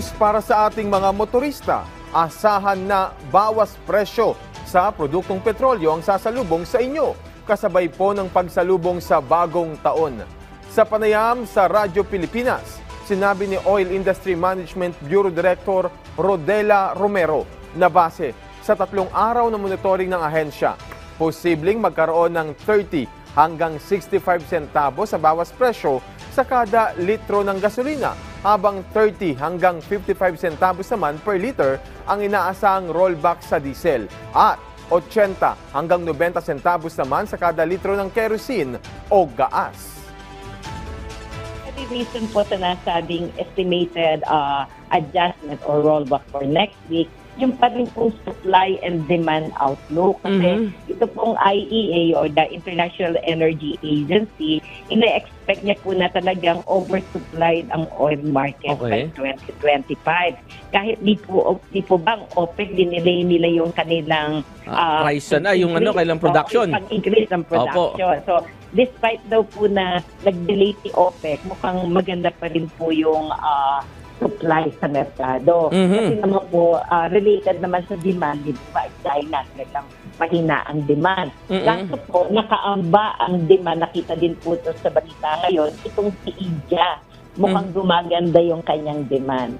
news para sa ating mga motorista. Asahan na bawas presyo sa produktong petrolyo ang sasalubong sa inyo, kasabay po ng pagsalubong sa bagong taon. Sa panayam sa Radyo Pilipinas, sinabi ni Oil Industry Management Bureau Director Rodela Romero na base sa 3 araw na monitoring ng ahensya, posibleng magkaroon ng 30 hanggang 65 centavos sa bawas presyo sa kada litro ng gasolina, habang 30 hanggang 55 centavos naman per liter ang inaasahang rollback sa diesel at 80 hanggang 90 centavos naman sa kada litro ng kerosene o gaas. The reason po sa nasabing estimated adjustment or rollback for next week, yung pa rin pong supply and demand outlook. Kasi ito pong IEA or the International Energy Agency, ina-expect niya po na talagang oversupplied ang oil market by 2025. Kahit di po bang OPEC, dinelay nila yung kanilang price na, yung kailang production. Pag-increase ng production. Opo. So, despite daw po na nag-delay si OPEC, mukhang maganda pa rin po yung supply sa merkado. Kasi naman po, related naman sa demand, di ba, China, talagang mahina ang demand. Kaso po, nakaamba ang demand, nakita din po ito sa balita ngayon, itong si India, mukhang gumaganda yung kanyang demand.